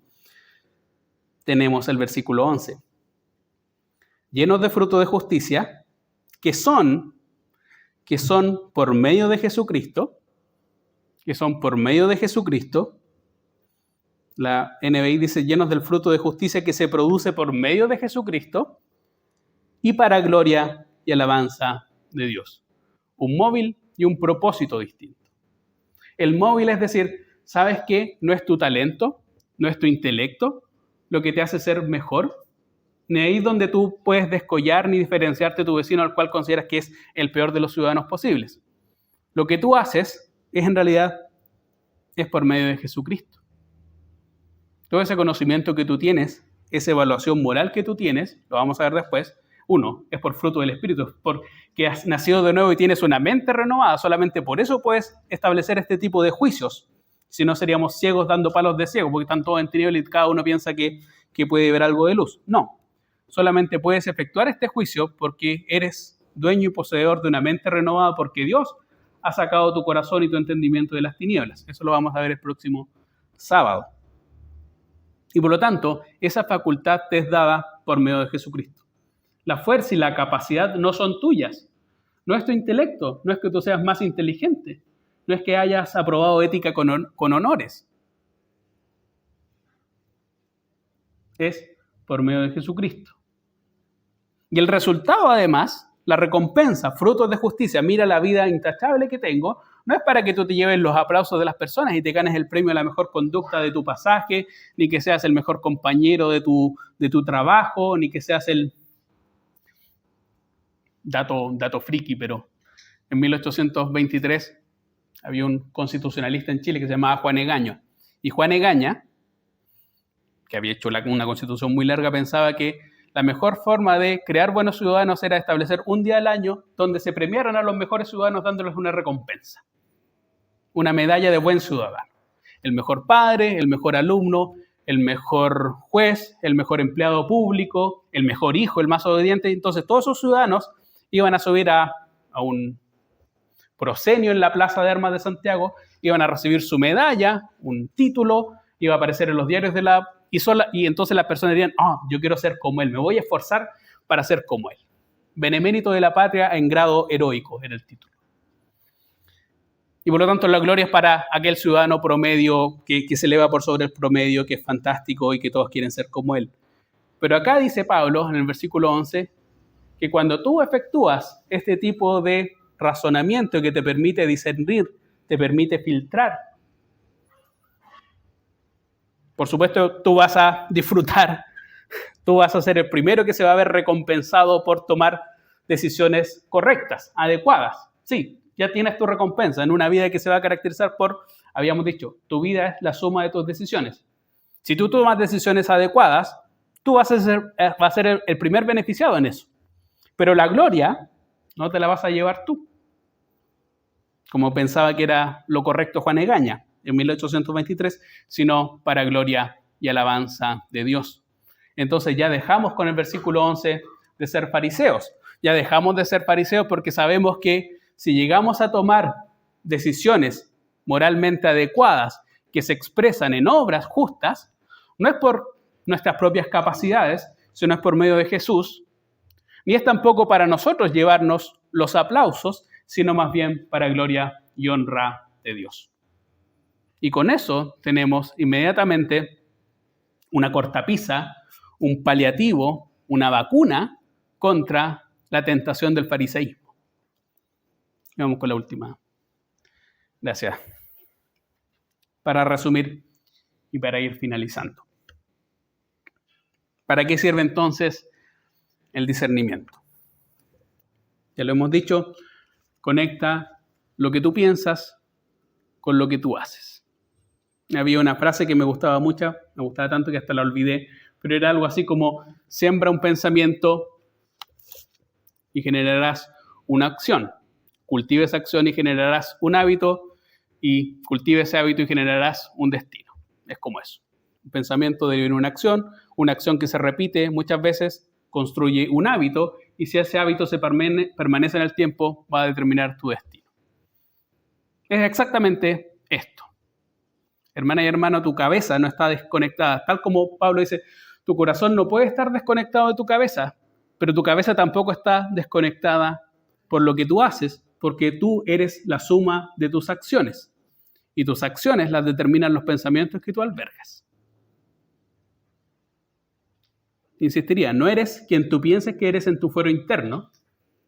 tenemos el versículo 11. Llenos de fruto de justicia, que son por medio de Jesucristo, la NBI dice llenos del fruto de justicia que se produce por medio de Jesucristo y para gloria y alabanza de Dios. Un móvil y un propósito distinto. El móvil es decir, ¿sabes qué? No es tu talento, no es tu intelecto lo que te hace ser mejor, ni ahí donde tú puedes descollar ni diferenciarte de tu vecino al cual consideras que es el peor de los ciudadanos posibles. Lo que tú haces es en realidad es por medio de Jesucristo. Todo ese conocimiento que tú tienes, esa evaluación moral que tú tienes, lo vamos a ver después, uno, es por fruto del Espíritu, es porque has nacido de nuevo y tienes una mente renovada, solamente por eso puedes establecer este tipo de juicios. Si no, seríamos ciegos dando palos de ciego, porque están todos en tinieblas y cada uno piensa que puede ver algo de luz. No, solamente puedes efectuar este juicio porque eres dueño y poseedor de una mente renovada, porque Dios ha sacado tu corazón y tu entendimiento de las tinieblas. Eso lo vamos a ver el próximo sábado. Y por lo tanto, esa facultad te es dada por medio de Jesucristo. La fuerza y la capacidad no son tuyas. No es tu intelecto, no es que tú seas más inteligente, no es que hayas aprobado ética con honores. Es por medio de Jesucristo. Y el resultado, además, la recompensa, frutos de justicia, mira la vida intachable que tengo, no es para que tú te lleves los aplausos de las personas y te ganes el premio a la mejor conducta de tu pasaje, ni que seas el mejor compañero de tu trabajo, ni que seas el dato friki, pero en 1823 había un constitucionalista en Chile que se llamaba Juan Egaña. Y Juan Egaña, que había hecho una constitución muy larga, pensaba que la mejor forma de crear buenos ciudadanos era establecer un día al año donde se premiaran a los mejores ciudadanos dándoles una recompensa, una medalla de buen ciudadano. El mejor padre, el mejor alumno, el mejor juez, el mejor empleado público, el mejor hijo, el más obediente. Entonces todos esos ciudadanos iban a subir a un proscenio en la Plaza de Armas de Santiago, iban a recibir su medalla, un título, iba a aparecer en los diarios y entonces las personas dirían, yo quiero ser como él, me voy a esforzar para ser como él. Benemérito de la patria en grado heroico era el título. Y por lo tanto la gloria es para aquel ciudadano promedio que se eleva por sobre el promedio, que es fantástico y que todos quieren ser como él. Pero acá dice Pablo, en el versículo 11, que cuando tú efectúas este tipo de razonamiento que te permite discernir, te permite filtrar, por supuesto tú vas a disfrutar, tú vas a ser el primero que se va a ver recompensado por tomar decisiones correctas, adecuadas. Sí, ya tienes tu recompensa en una vida que se va a caracterizar por, habíamos dicho, tu vida es la suma de tus decisiones. Si tú tomas decisiones adecuadas, tú vas a ser el primer beneficiado en eso. Pero la gloria no te la vas a llevar tú, como pensaba que era lo correcto Juan Egaña en 1823, sino para gloria y alabanza de Dios. Entonces ya dejamos con el versículo 11 de ser fariseos. Ya dejamos de ser fariseos porque sabemos que si llegamos a tomar decisiones moralmente adecuadas que se expresan en obras justas, no es por nuestras propias capacidades, sino es por medio de Jesús, ni es tampoco para nosotros llevarnos los aplausos, sino más bien para gloria y honra de Dios. Y con eso tenemos inmediatamente una cortapisa, un paliativo, una vacuna contra la tentación del fariseísmo. Y vamos con la última. Gracias. Para resumir y para ir finalizando. ¿Para qué sirve entonces el discernimiento? Ya lo hemos dicho, conecta lo que tú piensas con lo que tú haces. Había una frase que me gustaba mucho, me gustaba tanto que hasta la olvidé, pero era algo así como, siembra un pensamiento y generarás una acción. Cultiva esa acción y generarás un hábito, y cultiva ese hábito y generarás un destino. Es como eso. Un pensamiento deriva en una acción, una acción que se repite muchas veces construye un hábito, y si ese hábito permanece en el tiempo, va a determinar tu destino. Es exactamente esto. Hermana y hermano, tu cabeza no está desconectada. Tal como Pablo dice, tu corazón no puede estar desconectado de tu cabeza, pero tu cabeza tampoco está desconectada por lo que tú haces, porque tú eres la suma de tus acciones. Y tus acciones las determinan los pensamientos que tú albergas. Insistiría, no eres quien tú pienses que eres en tu fuero interno,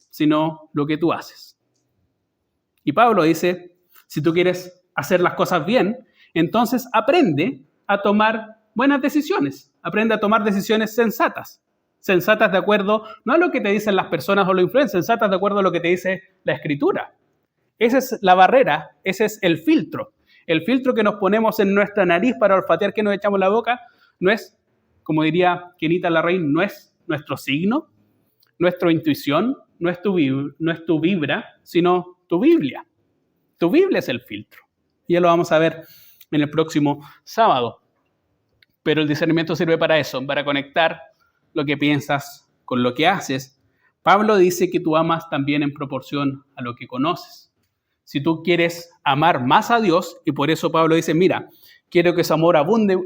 sino lo que tú haces. Y Pablo dice, si tú quieres hacer las cosas bien, entonces aprende a tomar buenas decisiones, aprende a tomar decisiones sensatas. Sensatas de acuerdo, no a lo que te dicen las personas o los influencers, sensatas de acuerdo a lo que te dice la Escritura. Esa es la barrera, ese es el filtro. El filtro que nos ponemos en nuestra nariz para olfatear que nos echamos la boca no es, como diría Kenita Larraín, no es nuestro signo, nuestra intuición, no es tu vibra, sino tu Biblia. Tu Biblia es el filtro. Y ya lo vamos a ver en el próximo sábado. Pero el discernimiento sirve para eso, para conectar lo que piensas con lo que haces. Pablo dice que tú amas también en proporción a lo que conoces. Si tú quieres amar más a Dios, y por eso Pablo dice, mira, quiero que su amor abunde,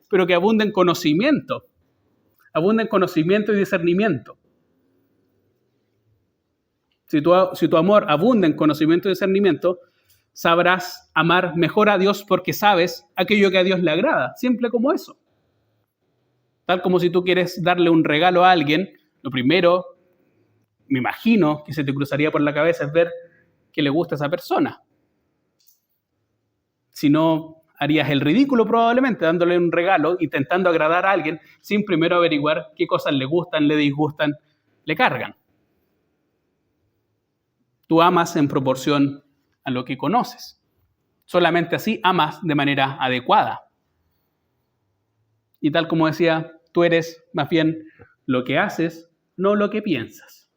pero que abunde en conocimiento. Abunde en conocimiento y discernimiento. Si tu amor abunda en conocimiento y discernimiento, sabrás amar mejor a Dios porque sabes aquello que a Dios le agrada. Simple como eso. Tal como si tú quieres darle un regalo a alguien, lo primero, me imagino, que se te cruzaría por la cabeza es ver que le gusta a esa persona. Si no, harías el ridículo probablemente dándole un regalo, intentando agradar a alguien, sin primero averiguar qué cosas le gustan, le disgustan, le cargan. Tú amas en proporción a lo que conoces. Solamente así amas de manera adecuada. Y tal como decía, tú eres más bien lo que haces, no lo que piensas.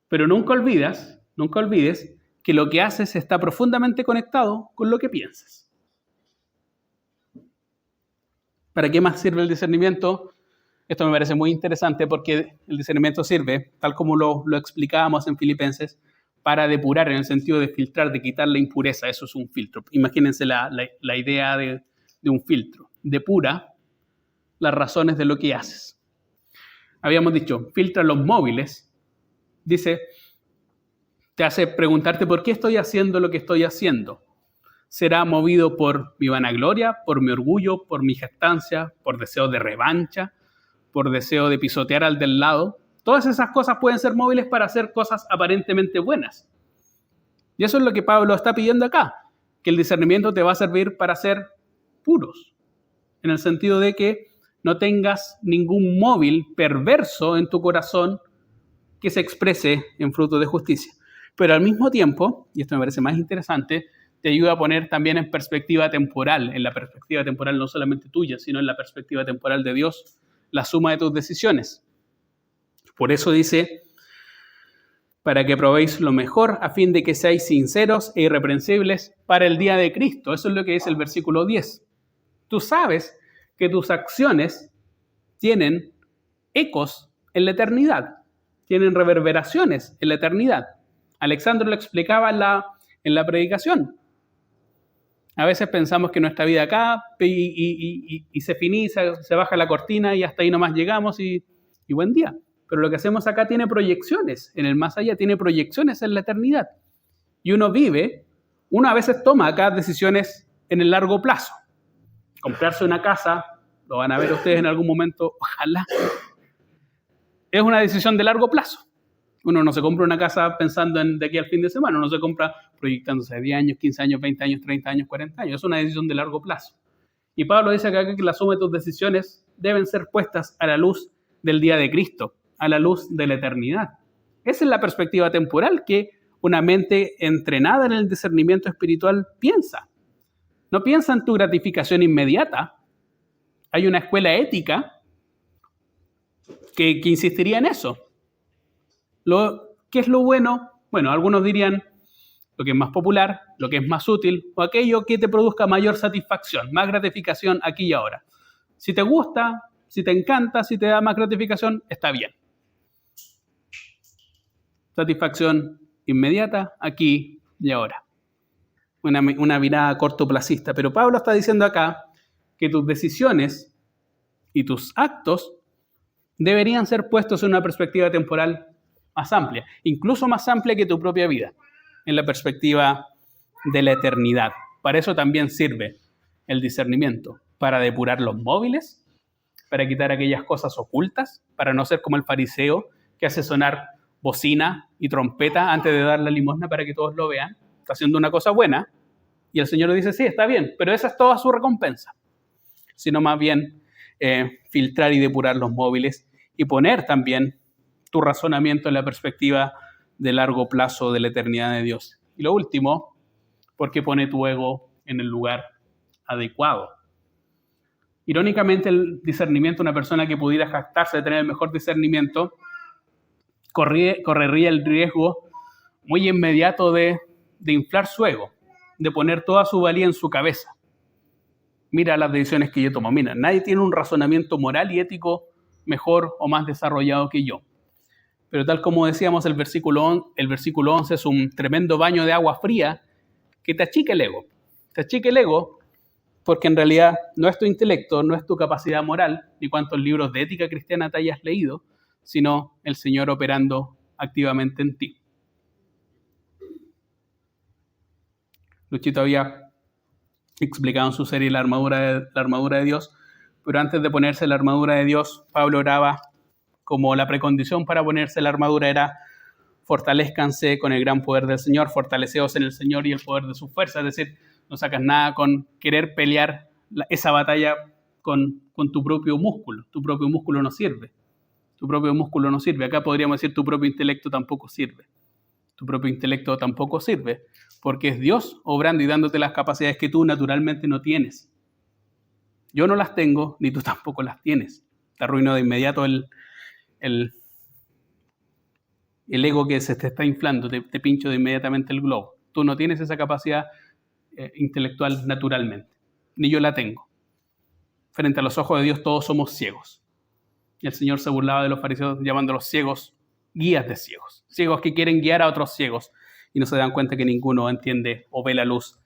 Pero nunca olvides que lo que haces está profundamente conectado con lo que piensas. ¿Para qué más sirve el discernimiento? Esto me parece muy interesante porque el discernimiento sirve, tal como lo explicábamos en Filipenses, para depurar, en el sentido de filtrar, de quitar la impureza. Eso es un filtro. Imagínense la idea de un filtro. Depura las razones de lo que haces. Habíamos dicho, filtra los móviles. Dice, te hace preguntarte por qué estoy haciendo lo que estoy haciendo. ¿Será movido por mi vanagloria, por mi orgullo, por mi jactancia, por deseo de revancha, por deseo de pisotear al del lado? Todas esas cosas pueden ser móviles para hacer cosas aparentemente buenas. Y eso es lo que Pablo está pidiendo acá, que el discernimiento te va a servir para ser puros, en el sentido de que no tengas ningún móvil perverso en tu corazón que se exprese en frutos de justicia. Pero al mismo tiempo, y esto me parece más interesante, te ayuda a poner también en perspectiva temporal, en la perspectiva temporal no solamente tuya, sino en la perspectiva temporal de Dios, la suma de tus decisiones. Por eso dice, para que probéis lo mejor, a fin de que seáis sinceros e irreprensibles para el día de Cristo. Eso es lo que dice el versículo 10. Tú sabes que tus acciones tienen ecos en la eternidad, tienen reverberaciones en la eternidad. Alexandro lo explicaba en la predicación. A veces pensamos que nuestra vida acá y se finaliza, se baja la cortina y hasta ahí nomás llegamos y buen día. Pero lo que hacemos acá tiene proyecciones en el más allá, tiene proyecciones en la eternidad. Y uno a veces toma acá decisiones en el largo plazo. Comprarse una casa, lo van a ver ustedes en algún momento, ojalá, es una decisión de largo plazo. Uno no se compra una casa pensando en de aquí al fin de semana, uno se compra proyectándose a 10 años, 15 años, 20 años, 30 años, 40 años. Es una decisión de largo plazo. Y Pablo dice acá que la suma de tus decisiones deben ser puestas a la luz del día de Cristo, a la luz de la eternidad. Esa es la perspectiva temporal que una mente entrenada en el discernimiento espiritual piensa. No piensa en tu gratificación inmediata. Hay una escuela ética que insistiría en eso. ¿Qué es lo bueno? Bueno, algunos dirían lo que es más popular, lo que es más útil, o aquello que te produzca mayor satisfacción, más gratificación aquí y ahora. Si te gusta, si te encanta, si te da más gratificación, está bien. Satisfacción inmediata, aquí y ahora. Una mirada cortoplacista. Pero Pablo está diciendo acá que tus decisiones y tus actos deberían ser puestos en una perspectiva temporal más amplia, incluso más amplia que tu propia vida, en la perspectiva de la eternidad. Para eso también sirve el discernimiento, para depurar los móviles, para quitar aquellas cosas ocultas, para no ser como el fariseo que hace sonar bocina y trompeta antes de dar la limosna para que todos lo vean. Está haciendo una cosa buena y el Señor le dice, sí, está bien, pero esa es toda su recompensa. Sino más bien filtrar y depurar los móviles y poner también tu razonamiento en la perspectiva de largo plazo de la eternidad de Dios. Y lo último, porque pone tu ego en el lugar adecuado. Irónicamente, el discernimiento, una persona que pudiera jactarse de tener el mejor discernimiento, correría el riesgo muy inmediato de inflar su ego, de poner toda su valía en su cabeza. Mira las decisiones que yo tomo. Mira, nadie tiene un razonamiento moral y ético mejor o más desarrollado que yo. Pero tal como decíamos, el versículo 11 es un tremendo baño de agua fría que te achica el ego. Te achica el ego porque en realidad no es tu intelecto, no es tu capacidad moral, ni cuántos libros de ética cristiana te hayas leído, sino el Señor operando activamente en ti. Luchito había explicado en su serie la armadura de Dios, pero antes de ponerse la armadura de Dios, Pablo oraba como la precondición para ponerse la armadura era fortalezcanse con el gran poder del Señor, fortaleceos en el Señor y el poder de su fuerza, es decir, no sacas nada con querer pelear esa batalla con tu propio músculo. Tu propio músculo no sirve. Tu propio músculo no sirve. Acá podríamos decir tu propio intelecto tampoco sirve. Tu propio intelecto tampoco sirve porque es Dios obrando y dándote las capacidades que tú naturalmente no tienes. Yo no las tengo, ni tú tampoco las tienes. Te arruinó de inmediato el ego que se te está inflando, te pincho de inmediatamente el globo. Tú no tienes esa capacidad intelectual naturalmente, ni yo la tengo. Frente a los ojos de Dios todos somos ciegos. Y el Señor se burlaba de los fariseos llamándolos ciegos, guías de ciegos. Ciegos que quieren guiar a otros ciegos y no se dan cuenta que ninguno entiende o ve la luz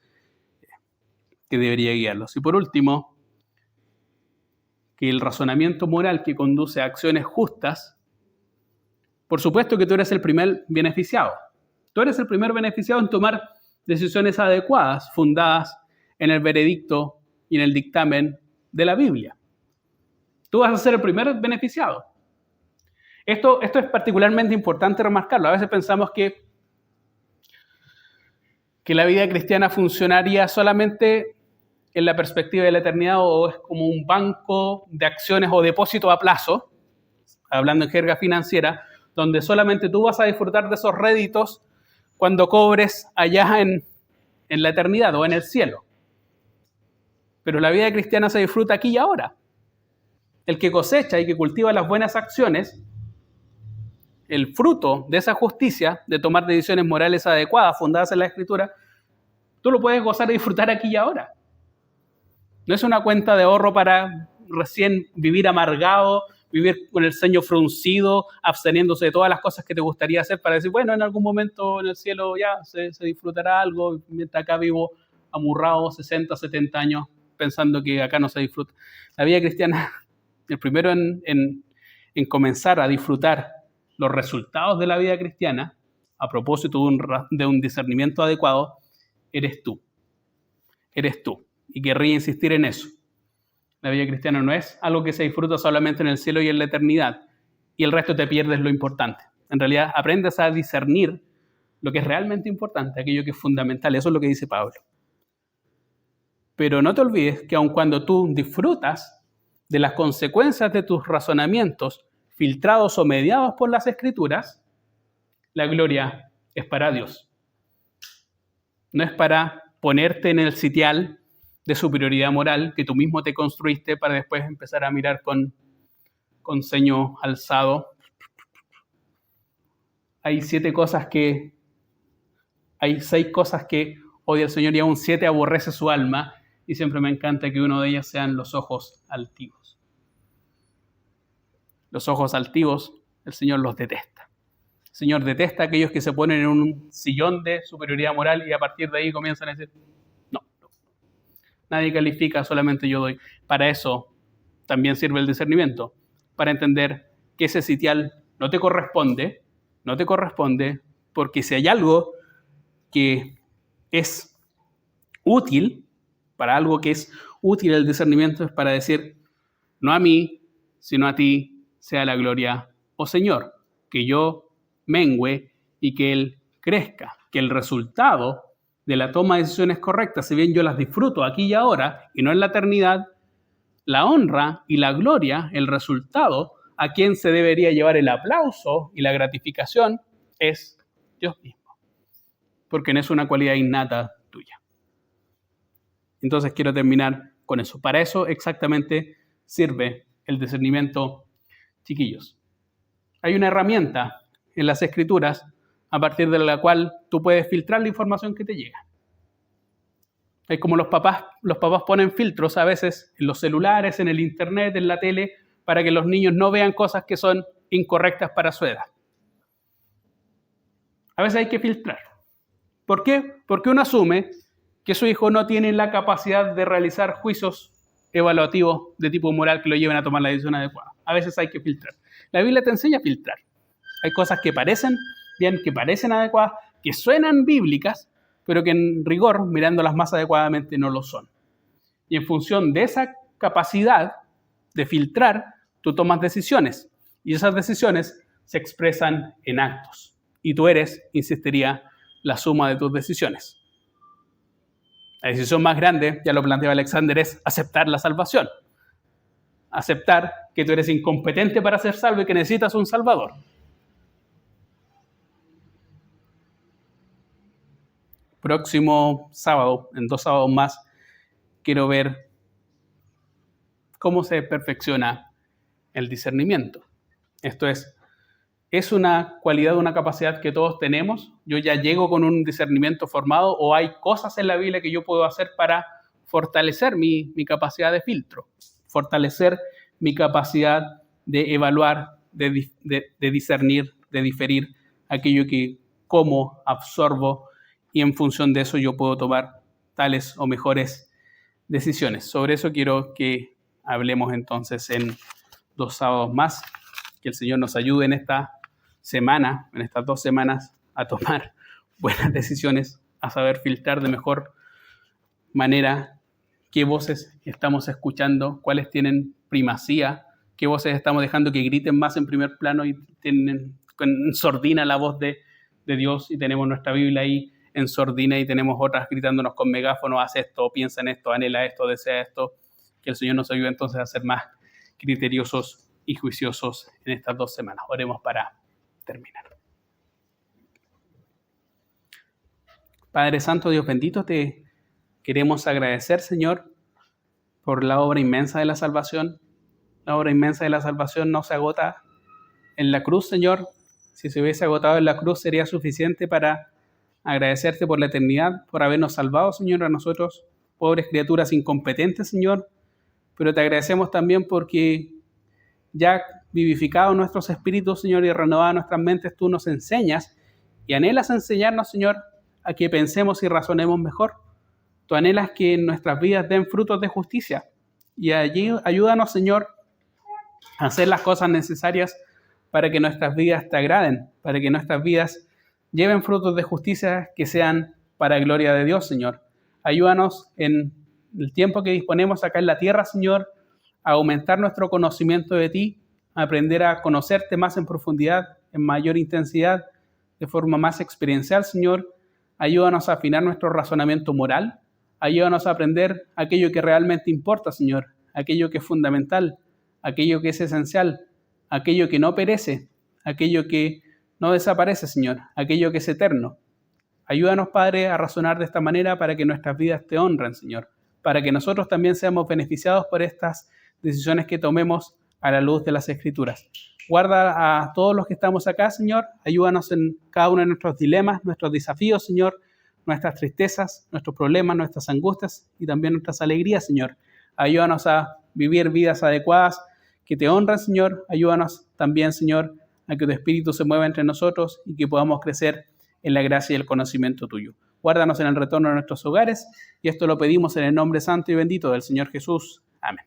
que debería guiarlos. Y por último, que el razonamiento moral que conduce a acciones justas, por supuesto que tú eres el primer beneficiado. Tú eres el primer beneficiado en tomar decisiones adecuadas, fundadas en el veredicto y en el dictamen de la Biblia. Tú vas a ser el primer beneficiado. Esto es particularmente importante remarcarlo. A veces pensamos que la vida cristiana funcionaría solamente en la perspectiva de la eternidad o es como un banco de acciones o depósito a plazo, hablando en jerga financiera, donde solamente tú vas a disfrutar de esos réditos cuando cobres allá en la eternidad o en el cielo. Pero la vida cristiana se disfruta aquí y ahora. El que cosecha y que cultiva las buenas acciones, el fruto de esa justicia, de tomar decisiones morales adecuadas, fundadas en la Escritura, tú lo puedes gozar y disfrutar aquí y ahora. No es una cuenta de ahorro para recién vivir amargado, vivir con el ceño fruncido, absteniéndose de todas las cosas que te gustaría hacer para decir, bueno, en algún momento en el cielo ya se disfrutará algo, mientras acá vivo amurrado 60, 70 años pensando que acá no se disfruta. La vida cristiana, el primero en comenzar a disfrutar los resultados de la vida cristiana, a propósito de un discernimiento adecuado, eres tú. Eres tú. Y querría insistir en eso. La vida cristiana no es algo que se disfruta solamente en el cielo y en la eternidad, y el resto te pierdes lo importante. En realidad, aprendes a discernir lo que es realmente importante, aquello que es fundamental. Eso es lo que dice Pablo. Pero no te olvides que aun cuando tú disfrutas de las consecuencias de tus razonamientos filtrados o mediados por las Escrituras, la gloria es para Dios. No es para ponerte en el sitial de superioridad moral que tú mismo te construiste para después empezar a mirar con ceño alzado. Hay 6 cosas que odia el Señor y aún 7 aborrece su alma, y siempre me encanta que uno de ellas sean los ojos altivos. Los ojos altivos, el Señor los detesta. El Señor detesta a aquellos que se ponen en un sillón de superioridad moral y a partir de ahí comienzan a decir, no. Nadie califica, solamente yo doy. Para eso también sirve el discernimiento, para entender que ese sitial no te corresponde, porque si hay algo que es útil, para algo que es útil el discernimiento es para decir, no a mí, sino a ti sea la gloria, oh Señor, que yo mengüe y que Él crezca, que el resultado de la toma de decisiones correctas, si bien yo las disfruto aquí y ahora y no en la eternidad, la honra y la gloria, el resultado, a quien se debería llevar el aplauso y la gratificación es Dios mismo, porque no es una cualidad innata tuya. Entonces quiero terminar con eso. Para eso exactamente sirve el discernimiento, chiquillos. Hay una herramienta en las Escrituras a partir de la cual tú puedes filtrar la información que te llega. Es como los papás ponen filtros a veces en los celulares, en el internet, en la tele, para que los niños no vean cosas que son incorrectas para su edad. A veces hay que filtrar. ¿Por qué? Porque uno asume que su hijo no tiene la capacidad de realizar juicios evaluativos de tipo moral que lo lleven a tomar la decisión adecuada. A veces hay que filtrar. La Biblia te enseña a filtrar. Hay cosas que parecen bien, que parecen adecuadas, que suenan bíblicas, pero que en rigor, mirándolas más adecuadamente, no lo son. Y en función de esa capacidad de filtrar, tú tomas decisiones. Y esas decisiones se expresan en actos. Y tú eres, insistiría, la suma de tus decisiones. La decisión más grande, ya lo planteaba Alexander, es aceptar la salvación. Aceptar que tú eres incompetente para ser salvo y que necesitas un salvador. Próximo sábado, en 2 sábados más, quiero ver cómo se perfecciona el discernimiento. Esto es una cualidad, una capacidad que todos tenemos. Yo ya llego con un discernimiento formado o hay cosas en la Biblia que yo puedo hacer para fortalecer mi capacidad de filtro, fortalecer mi capacidad de evaluar, de discernir, de diferir aquello que como, absorbo y en función de eso yo puedo tomar tales o mejores decisiones. Sobre eso quiero que hablemos entonces en 2 sábados más. Que el Señor nos ayude en esta semana, en estas 2 semanas, a tomar buenas decisiones, a saber filtrar de mejor manera qué voces estamos escuchando, cuáles tienen primacía, qué voces estamos dejando que griten más en primer plano y tienen en sordina la voz de Dios y tenemos nuestra Biblia ahí en sordina y tenemos otras gritándonos con megáfono, haz esto, piensa en esto, anhela esto, desea esto. Que el Señor nos ayude entonces a ser más criteriosos y juiciosos en estas 2 semanas. Oremos para terminar. Padre Santo, Dios bendito, te queremos agradecer, Señor, por la obra inmensa de la salvación. La obra inmensa de la salvación no se agota en la cruz, Señor. Si se hubiese agotado en la cruz sería suficiente para agradecerte por la eternidad, por habernos salvado, Señor, a nosotros, pobres criaturas incompetentes, Señor. Pero te agradecemos también porque ya vivificado nuestros espíritus, Señor, y renovado nuestras mentes, tú nos enseñas y anhelas enseñarnos, Señor, a que pensemos y razonemos mejor. Tú anhelas que en nuestras vidas den frutos de justicia y allí ayúdanos, Señor, a hacer las cosas necesarias para que nuestras vidas te agraden, para que nuestras vidas lleven frutos de justicia que sean para gloria de Dios, Señor. Ayúdanos en el tiempo que disponemos acá en la tierra, Señor, a aumentar nuestro conocimiento de ti, a aprender a conocerte más en profundidad, en mayor intensidad, de forma más experiencial, Señor. Ayúdanos a afinar nuestro razonamiento moral. Ayúdanos a aprender aquello que realmente importa, Señor, aquello que es fundamental, aquello que es esencial, aquello que no perece, aquello que no desaparece, Señor, aquello que es eterno. Ayúdanos, Padre, a razonar de esta manera para que nuestras vidas te honren, Señor, para que nosotros también seamos beneficiados por estas decisiones que tomemos a la luz de las Escrituras. Guarda a todos los que estamos acá, Señor. Ayúdanos en cada uno de nuestros dilemas, nuestros desafíos, Señor, nuestras tristezas, nuestros problemas, nuestras angustias y también nuestras alegrías, Señor. Ayúdanos a vivir vidas adecuadas que te honran, Señor. Ayúdanos también, Señor, a que tu Espíritu se mueva entre nosotros y que podamos crecer en la gracia y el conocimiento tuyo. Guárdanos en el retorno a nuestros hogares y esto lo pedimos en el nombre santo y bendito del Señor Jesús. Amén.